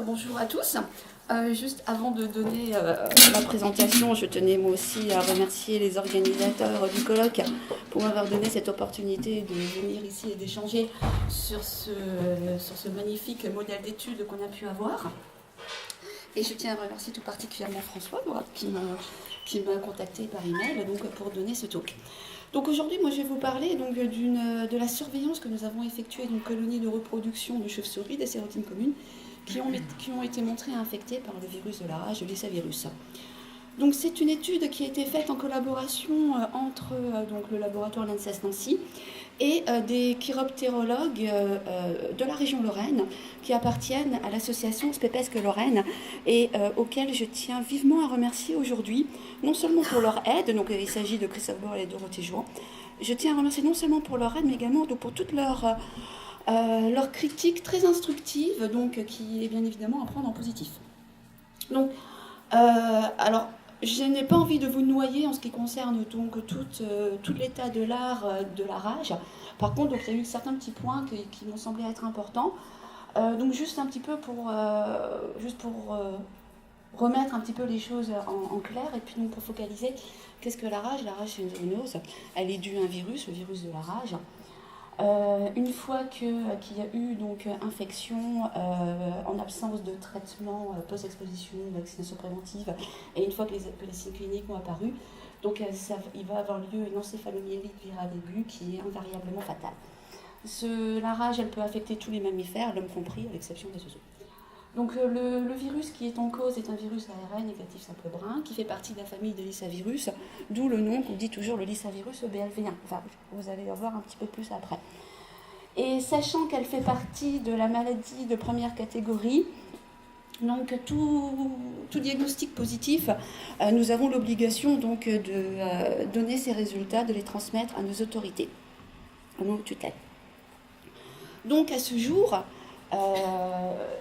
Bonjour à tous. Juste avant de donner ma présentation, je tenais moi aussi à remercier les organisateurs du colloque pour m'avoir donné cette opportunité de venir ici et d'échanger sur ce magnifique modèle d'études qu'on a pu avoir. Et je tiens à remercier tout particulièrement François qui m'a contacté par email donc, pour donner ce talk. Donc aujourd'hui, moi je vais vous parler donc, de la surveillance que nous avons effectuée d'une colonie de reproduction de chauves-souris, des sérotines communes, qui ont été montrées infectées par le virus de la rage, le lissavirus. Donc c'est une étude qui a été faite en collaboration entre donc, le laboratoire l'ANSES Nancy et des chiroptérologues de la région Lorraine qui appartiennent à l'association Spépesque Lorraine et auxquels je tiens vivement à remercier aujourd'hui, non seulement pour leur aide, donc il s'agit de Christophe Borel et Dorothée Jouan, je tiens à remercier non seulement pour leur aide mais également pour toute leur critique très instructive, donc qui est bien évidemment à prendre en positif. Donc, alors, je n'ai pas envie de vous noyer en ce qui concerne donc tout l'état de l'art de la rage. Par contre, donc, il y a eu certains petits points qui m'ont semblé être importants. Donc juste un petit peu pour remettre un petit peu les choses en clair et puis donc pour focaliser, qu'est-ce que la rage? La rage, c'est une zoonose. Elle est due à un virus, le virus de la rage. Une fois qu'il y a eu donc infection en absence de traitement post-exposition, vaccination préventive, et une fois que les signes cliniques ont apparu, donc il va avoir lieu une encéphalomyélite virale aiguë qui est invariablement fatale. La rage, elle peut affecter tous les mammifères, l'homme compris, à l'exception des oiseaux. Donc le virus qui est en cause est un virus ARN négatif simple brun qui fait partie de la famille de l'issavirus, d'où le nom qu'on dit toujours le lissavirus BLV1. Enfin, vous allez en voir un petit peu plus après. Et sachant qu'elle fait partie de la maladie de première catégorie, donc tout diagnostic positif, nous avons l'obligation donc de donner ces résultats, de les transmettre à nos autorités, à nos tutelles. Donc à ce jour,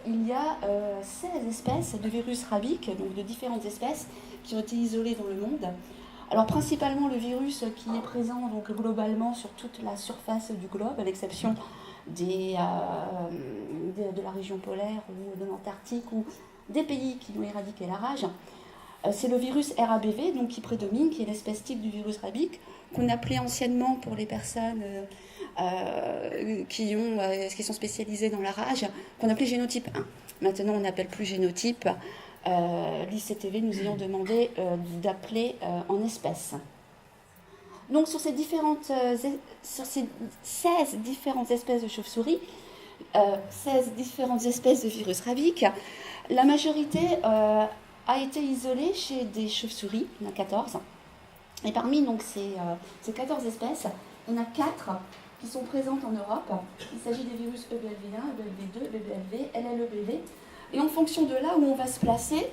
il y a 16 espèces de virus rabiques, donc de différentes espèces, qui ont été isolées dans le monde. Alors principalement le virus qui est présent donc, globalement sur toute la surface du globe, à l'exception de la région polaire ou de l'Antarctique ou des pays qui ont éradiqué la rage. C'est le virus RABV donc, qui prédomine, qui est l'espèce type du virus rabique, qu'on appelait anciennement pour les personnes qui sont spécialisées dans la rage, qu'on appelait génotype 1. Maintenant, on n'appelle plus génotype. L'ICTV nous ayant demandé d'appeler en espèces. Donc, sur ces 16 différentes espèces de chauves-souris, 16 différentes espèces de virus rabiques, la majorité a été isolée chez des chauves-souris, il y en a 14. Et parmi donc, ces 14 espèces, il y en a 4 qui sont présentes en Europe. Il s'agit des virus EBLV1, EBLV2, BBLV, LLEBV. Et en fonction de là où on va se placer,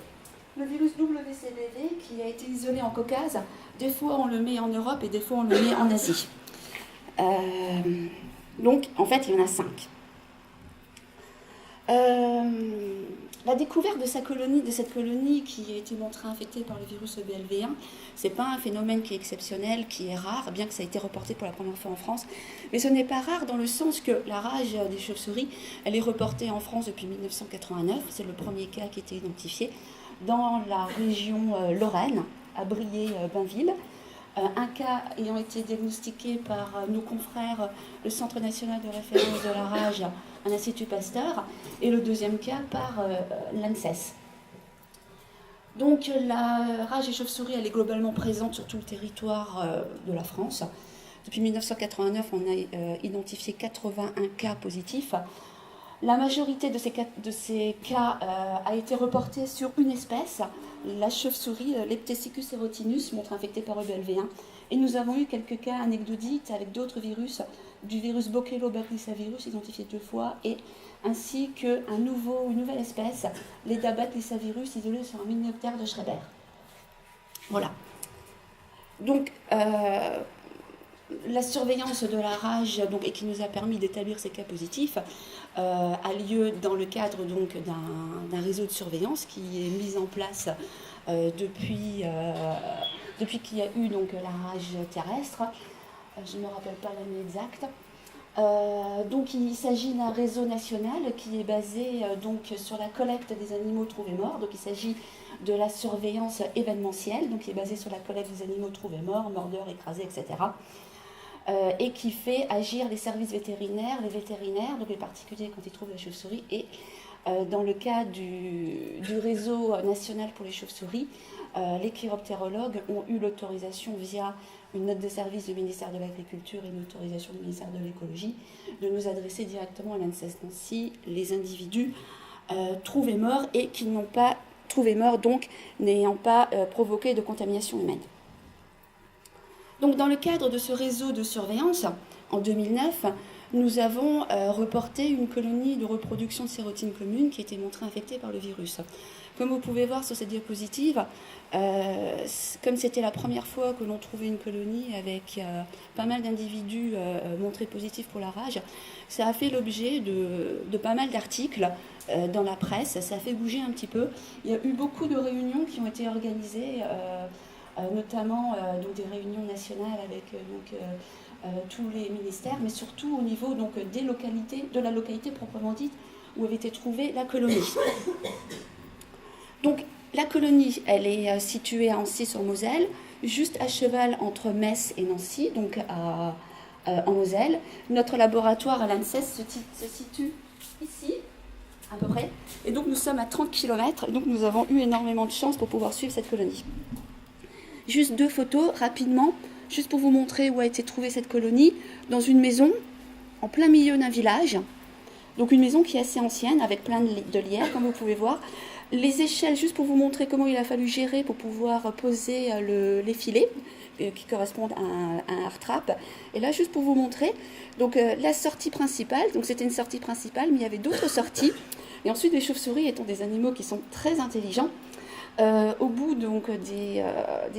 le virus WCBV qui a été isolé en Caucase, des fois on le met en Europe et des fois on le met en Asie. Donc en fait il y en a 5. La découverte de cette colonie qui a été montrée infectée par le virus EBLV1, ce n'est pas un phénomène qui est exceptionnel, qui est rare, bien que ça ait été reporté pour la première fois en France. Mais ce n'est pas rare dans le sens que la rage des chauves-souris, elle est reportée en France depuis 1989. C'est le premier cas qui a été identifié dans la région Lorraine, à Briey-Bainville. Un cas ayant été diagnostiqué par nos confrères, le Centre national de référence de la rage, un institut Pasteur, et le deuxième cas par l'ANSES. Donc la rage des chauves-souris, elle est globalement présente sur tout le territoire de la France. Depuis 1989, on a identifié 81 cas positifs. La majorité de ces cas a été reportée sur une espèce, la chauve-souris, Leptesicus erotinus, montre infectée par EBLV1. Et nous avons eu quelques cas anecdotiques avec d'autres virus, du virus Bochelobacter-lissavirus identifié 2 fois, et ainsi qu'une nouvelle espèce, l'Edabat-lissavirus isolé sur un mynioptère de Schreiber. Voilà. Donc, la surveillance de la rage, donc, et qui nous a permis d'établir ces cas positifs, a lieu dans le cadre donc, d'un réseau de surveillance qui est mis en place depuis qu'il y a eu donc, la rage terrestre. Je ne me rappelle pas l'année exacte. Donc il s'agit d'un réseau national qui est basé donc sur la collecte des animaux trouvés morts. Donc il s'agit de la surveillance événementielle, donc qui est basée sur la collecte des animaux trouvés morts, mordeurs, écrasés, etc. Et qui fait agir les services vétérinaires, les vétérinaires, donc les particuliers quand ils trouvent la chauve-souris, et dans le cas du réseau national pour les chauves-souris, les chiroptérologues ont eu l'autorisation via une note de service du ministère de l'Agriculture et une autorisation du ministère de l'Écologie de nous adresser directement à l'ANSES Nancy les individus trouvés morts et qui n'ont pas trouvé morts, donc n'ayant pas provoqué de contamination humaine. Donc dans le cadre de ce réseau de surveillance, en 2009, nous avons reporté une colonie de reproduction de sérotine commune qui était montrée infectée par le virus. Comme vous pouvez voir sur cette diapositive, comme c'était la première fois que l'on trouvait une colonie avec pas mal d'individus montrés positifs pour la rage, ça a fait l'objet de pas mal d'articles dans la presse, ça a fait bouger un petit peu. Il y a eu beaucoup de réunions qui ont été organisées, notamment donc des réunions nationales avec tous les ministères, mais surtout au niveau donc, des localités, de la localité proprement dite où avait été trouvée la colonie. Donc la colonie, elle est située à Ancy-sur-Moselle, juste à cheval entre Metz et Nancy, donc en Moselle. Notre laboratoire à l'ANSES se situe ici, à peu près, et donc nous sommes à 30 km, et donc nous avons eu énormément de chance pour pouvoir suivre cette colonie. Juste 2 photos, rapidement, juste pour vous montrer où a été trouvée cette colonie, dans une maison, en plein milieu d'un village. Donc une maison qui est assez ancienne, avec plein de lierre, comme vous pouvez voir. Les échelles, juste pour vous montrer comment il a fallu gérer pour pouvoir poser les filets, qui correspondent à un R-trap. Et là, juste pour vous montrer, donc la sortie principale, donc c'était une sortie principale, mais il y avait d'autres sorties. Et ensuite, les chauves-souris étant des animaux qui sont très intelligents, au bout donc des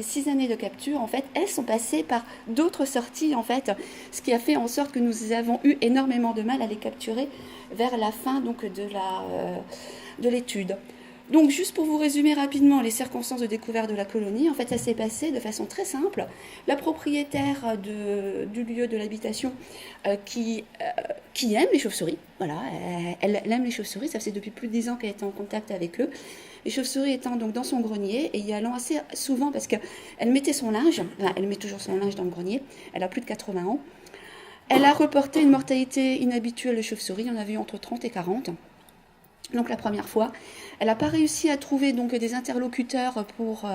6 années de capture, en fait, elles sont passées par d'autres sorties, en fait, ce qui a fait en sorte que nous avons eu énormément de mal à les capturer vers la fin donc de l'étude. Donc, juste pour vous résumer rapidement les circonstances de découverte de la colonie, en fait, ça s'est passé de façon très simple. La propriétaire du lieu de l'habitation qui aime les chauves-souris, voilà, elle aime les chauves-souris, ça fait depuis plus de 10 ans qu'elle est en contact avec eux. Les chauves-souris étant donc dans son grenier et y allant assez souvent parce qu'elle mettait son linge, enfin, elle met toujours son linge dans le grenier, elle a plus de 80 ans. Elle a reporté une mortalité inhabituelle de chauves-souris, on a vu entre 30 et 40. Donc la première fois, elle n'a pas réussi à trouver donc des interlocuteurs pour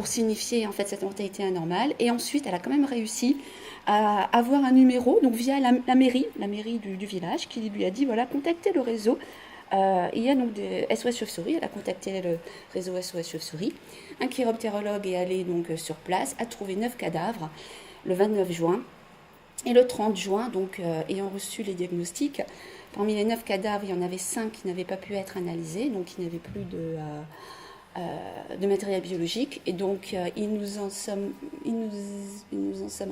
signifier en fait cette mortalité anormale. Et ensuite, elle a quand même réussi à avoir un numéro, donc via la mairie du village, qui lui a dit voilà, contactez le réseau. Il y a donc des SOS Chauve-souris. Elle a contacté le réseau SOS Chauve-souris. Un chiroptérologue est allé donc sur place, a trouvé 9 cadavres le 29 juin. Et le 30 juin, donc ayant reçu les diagnostics, parmi les 9 cadavres, il y en avait 5 qui n'avaient pas pu être analysés, donc il n'y avait plus de matériel biologique. Et donc il nous en sommes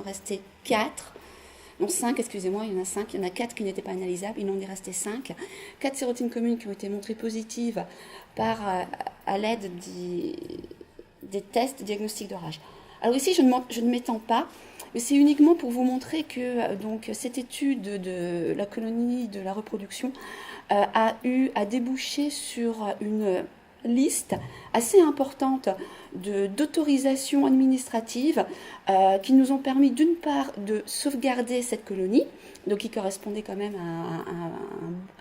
restés 4. Non, 5, excusez-moi, il y en a 5. Il y en a 4 qui n'étaient pas analysables, il en est resté 5. 4 sérotines communes qui ont été montrées positives à l'aide des tests diagnostiques de rage. Alors ici, je ne m'étends pas, mais c'est uniquement pour vous montrer que donc, cette étude de la colonie de la reproduction a débouché sur une liste assez importante d'autorisations administratives qui nous ont permis d'une part de sauvegarder cette colonie, donc qui correspondait quand même à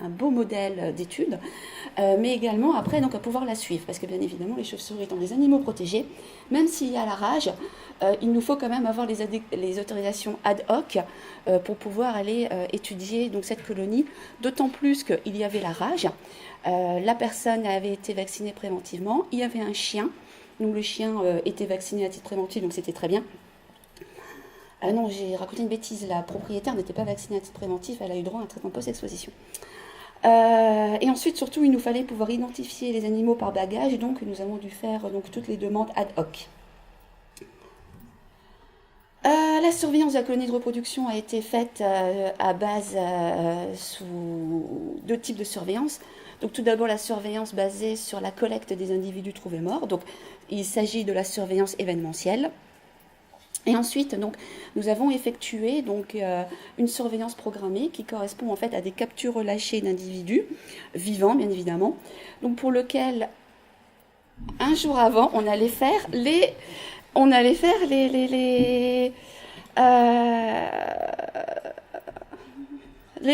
un beau modèle d'étude, mais également après donc à pouvoir la suivre, parce que bien évidemment les chauves-souris étant des animaux protégés, même s'il y a la rage, il nous faut quand même avoir les autorisations ad hoc pour pouvoir aller étudier donc cette colonie, d'autant plus qu'il y avait la rage. La personne avait été vaccinée préventivement, il y avait un chien, donc le chien était vacciné à titre préventif, donc c'était très bien. Non, j'ai raconté une bêtise, la propriétaire n'était pas vaccinée à titre préventif, elle a eu droit à un traitement post-exposition. Et ensuite, surtout, il nous fallait pouvoir identifier les animaux par bagage, donc nous avons dû faire donc, toutes les demandes ad hoc. La surveillance de la colonie de reproduction a été faite à base sous 2 types de surveillance. Donc tout d'abord la surveillance basée sur la collecte des individus trouvés morts. Donc il s'agit de la surveillance événementielle. Et ensuite, donc, nous avons effectué donc, une surveillance programmée qui correspond en fait à des captures relâchées d'individus vivants, bien évidemment, donc pour lequel, un jour avant, on allait faire les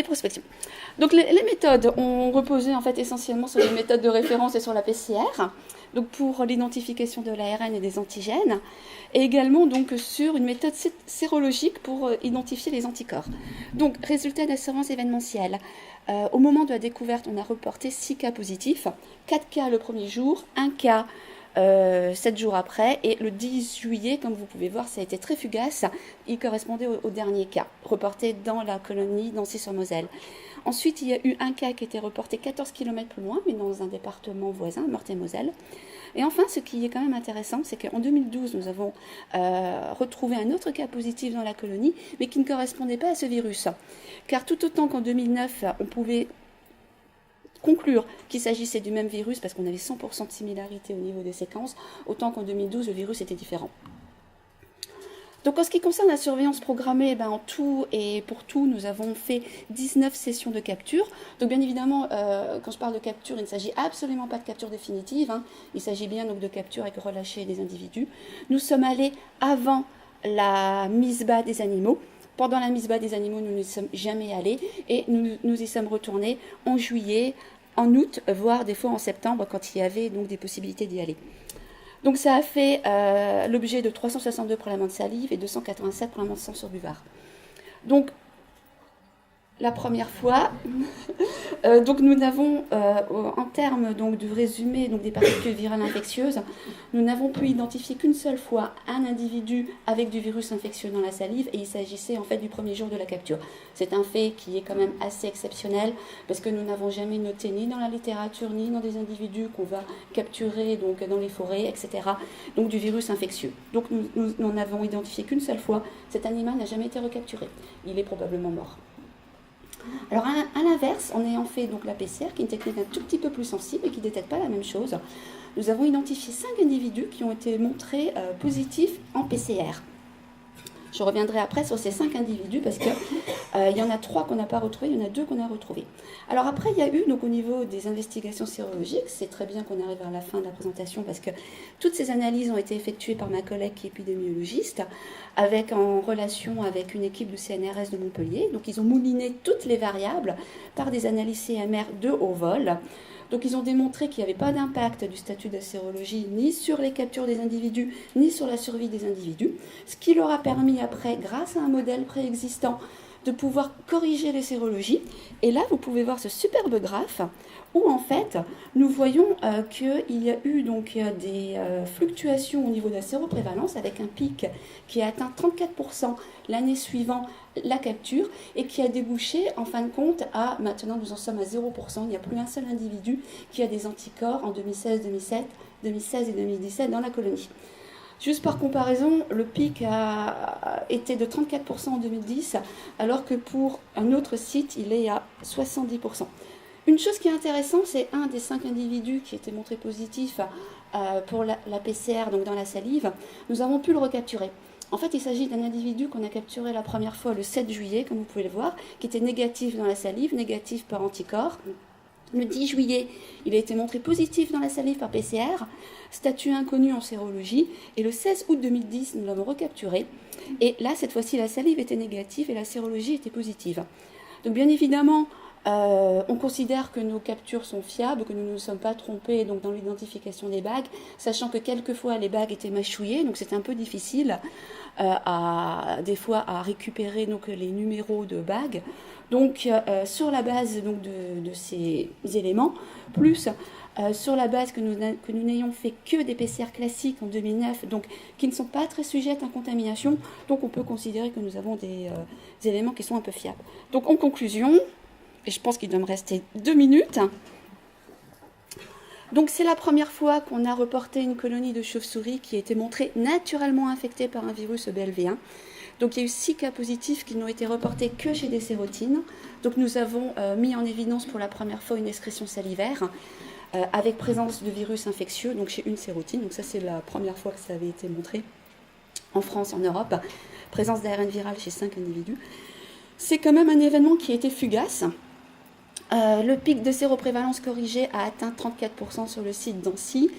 prospections. Donc les méthodes ont reposé en fait essentiellement sur les méthodes de référence et sur la PCR, donc pour l'identification de l'ARN et des antigènes, et également donc sur une méthode sérologique pour identifier les anticorps. Donc résultat de la surveillance événementielle. Au moment de la découverte, on a reporté 6 cas positifs, 4 cas le premier jour, 1 cas 7 jours après, et le 10 juillet, comme vous pouvez voir, ça a été très fugace, il correspondait au dernier cas, reporté dans la colonie d'Ancy-sur-Moselle. Ensuite, il y a eu un cas qui était reporté 14 km plus loin, mais dans un département voisin, Meurthe-et-Moselle. Et enfin, ce qui est quand même intéressant, c'est qu'en 2012, nous avons retrouvé un autre cas positif dans la colonie, mais qui ne correspondait pas à ce virus. Car tout autant qu'en 2009, on pouvait conclure qu'il s'agissait du même virus parce qu'on avait 100% de similarité au niveau des séquences, autant qu'en 2012, le virus était différent. Donc en ce qui concerne la surveillance programmée, en tout et pour tout, nous avons fait 19 sessions de capture. Donc bien évidemment, quand je parle de capture, il ne s'agit absolument pas de capture définitive, hein. Il s'agit bien donc de capture avec relâcher des individus. Nous sommes allés avant la mise bas des animaux. Pendant la mise bas des animaux, nous n'y sommes jamais allés et nous y sommes retournés en juillet, en août, voire des fois en septembre quand il y avait donc des possibilités d'y aller. Donc ça a fait l'objet de 362 prélèvements de salive et 287 prélèvements de sang sur buvard. Donc la première fois, donc nous n'avons, en termes donc, de résumé donc, des particules virales infectieuses, nous n'avons pu identifier qu'une seule fois un individu avec du virus infectieux dans la salive et il s'agissait en fait du premier jour de la capture. C'est un fait qui est quand même assez exceptionnel parce que nous n'avons jamais noté ni dans la littérature ni dans des individus qu'on va capturer donc, dans les forêts, etc. Donc du virus infectieux. Donc nous n'en avons identifié qu'une seule fois. Cet animal n'a jamais été recapturé. Il est probablement mort. Alors à l'inverse, en ayant fait donc la PCR, qui est une technique un tout petit peu plus sensible et qui ne détecte pas la même chose, nous avons identifié 5 individus qui ont été montrés positifs en PCR. Je reviendrai après sur ces 5 individus parce qu'il y en a 3 qu'on n'a pas retrouvés, il y en a 2 qu'on a retrouvés. Alors après, il y a eu, donc au niveau des investigations sérologiques, c'est très bien qu'on arrive vers la fin de la présentation parce que toutes ces analyses ont été effectuées par ma collègue qui est épidémiologiste, en relation avec une équipe du CNRS de Montpellier. Donc ils ont mouliné toutes les variables par des analyses CMR de haut vol. Donc ils ont démontré qu'il n'y avait pas d'impact du statut de sérologie ni sur les captures des individus, ni sur la survie des individus, ce qui leur a permis après, grâce à un modèle préexistant, de pouvoir corriger les sérologies. Et là, vous pouvez voir ce superbe graphe où en fait, nous voyons qu'il y a eu donc des fluctuations au niveau de la séroprévalence avec un pic qui a atteint 34% l'année suivant la capture et qui a débouché en fin de compte à, maintenant nous en sommes à 0%, il n'y a plus un seul individu qui a des anticorps en 2016, 2016 et 2017 dans la colonie. Juste par comparaison, le pic a été de 34% en 2010, alors que pour un autre site, il est à 70%. Une chose qui est intéressante, c'est un des 5 individus qui était montré positif pour la PCR, donc dans la salive, nous avons pu le recapturer. En fait, il s'agit d'un individu qu'on a capturé la première fois le 7 juillet, comme vous pouvez le voir, qui était négatif dans la salive, négatif par anticorps. Le 10 juillet, il a été montré positif dans la salive par PCR, statut inconnu en sérologie, et le 16 août 2010, nous l'avons recapturé. Et là, cette fois-ci, la salive était négative et la sérologie était positive. Donc bien évidemment, on considère que nos captures sont fiables, que nous ne nous sommes pas trompés donc, dans l'identification des bagues, sachant que quelquefois les bagues étaient mâchouillées, donc c'était un peu difficile des fois à récupérer donc, les numéros de bagues. Donc sur la base donc, de ces éléments, plus sur la base que nous n'ayons fait que des PCR classiques en 2009, donc qui ne sont pas très sujettes à contamination, donc on peut considérer que nous avons des éléments qui sont un peu fiables. Donc en conclusion, et je pense qu'il doit me rester 2 minutes. Donc c'est la première fois qu'on a reporté une colonie de chauves-souris qui a été montrée naturellement infectée par un virus BLV1. Donc il y a eu 6 cas positifs qui n'ont été reportés que chez des sérotines. Donc nous avons mis en évidence pour la première fois une excrétion salivaire avec présence de virus infectieux, donc chez une sérotine. Donc ça c'est la première fois que ça avait été montré. en France, en Europe, présence d'ARN viral chez 5 individus. C'est quand même un événement qui a été fugace. Le pic de séroprévalence corrigé a atteint 34% sur le site d'Annecy.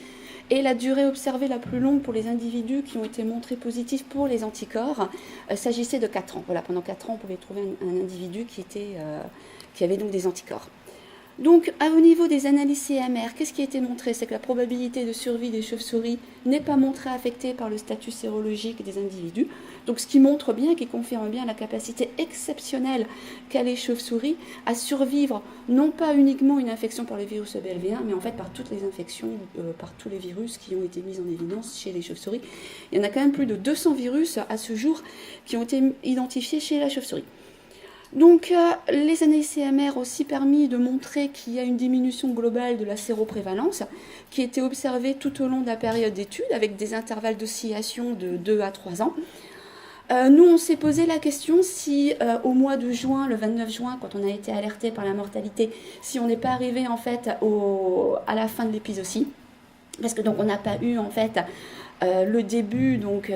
Et la durée observée la plus longue pour les individus qui ont été montrés positifs pour les anticorps s'agissait de 4 ans. Voilà, pendant 4 ans, on pouvait trouver un individu qui avait donc des anticorps. Donc, au niveau des analyses CMR, qu'est-ce qui a été montré? C'est que la probabilité de survie des chauves-souris n'est pas montrée affectée par le statut sérologique des individus. Donc, ce qui montre bien, qui confirme bien la capacité exceptionnelle qu'a les chauves-souris à survivre, non pas uniquement une infection par le virus EBLV1, mais en fait par toutes les infections, par tous les virus qui ont été mis en évidence chez les chauves-souris. Il y en a quand même plus de 200 virus à ce jour qui ont été identifiés chez la chauve-souris. Donc, les analyses CMR ont aussi permis de montrer qu'il y a une diminution globale de la séroprévalence qui a été observée tout au long de la période d'étude avec des intervalles d'oscillation de 2 à 3 ans. Nous, on s'est posé la question si au mois de juin, le 29 juin, quand on a été alerté par la mortalité, si on n'est pas arrivé en fait à la fin de l'épizootie, parce que donc on n'a pas eu en fait le début donc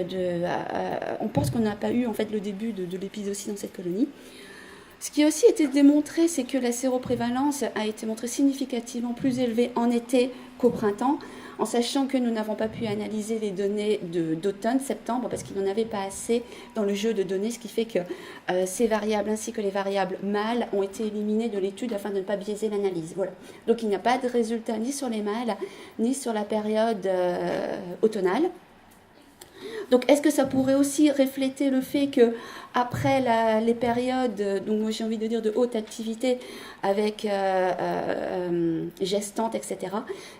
on pense qu'on n'a pas eu en fait le début de l'épizootie dans cette colonie. Ce qui a aussi été démontré, c'est que la séroprévalence a été montrée significativement plus élevée en été qu'au printemps, en sachant que nous n'avons pas pu analyser les données d'automne, septembre, parce qu'il n'en avait pas assez dans le jeu de données, ce qui fait que ces variables ainsi que les variables mâles ont été éliminées de l'étude afin de ne pas biaiser l'analyse. Voilà. Donc il n'y a pas de résultat ni sur les mâles, ni sur la période automnale. Donc, est-ce que ça pourrait aussi refléter le fait que après les périodes, donc moi j'ai envie de dire de haute activité avec gestantes, etc.,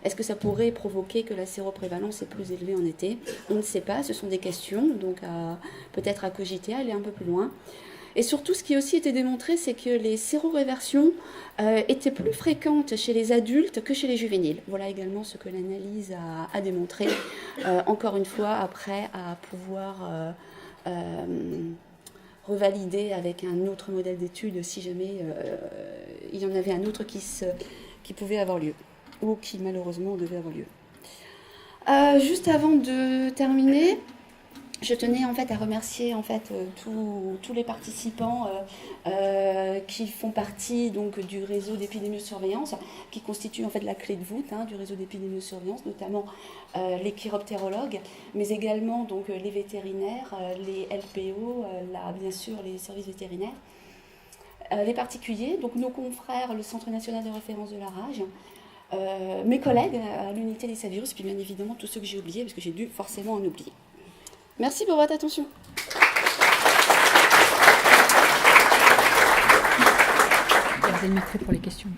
est-ce que ça pourrait provoquer que la séroprévalence est plus élevée en été? On ne sait pas, ce sont des questions, donc peut-être à cogiter, aller un peu plus loin. Et surtout, ce qui a aussi été démontré, c'est que les séroréversions étaient plus fréquentes chez les adultes que chez les juvéniles. Voilà également ce que l'analyse a démontré, encore une fois, après à pouvoir revalider avec un autre modèle d'étude si jamais il y en avait un autre qui pouvait avoir lieu, ou qui malheureusement devait avoir lieu. Juste avant de terminer, je tenais en fait à remercier en fait tous les participants qui font partie donc du réseau d'épidémiosurveillance, qui constitue en fait la clé de voûte du réseau d'épidémiosurveillance, notamment les chiroptérologues, mais également donc les vétérinaires, les LPO, bien sûr les services vétérinaires, les particuliers, donc nos confrères, le Centre national de référence de la rage, mes collègues à l'unité des SAVirus, puis bien évidemment tous ceux que j'ai oubliés parce que j'ai dû forcément en oublier. Merci pour votre attention. Gardez le micro pour les questions.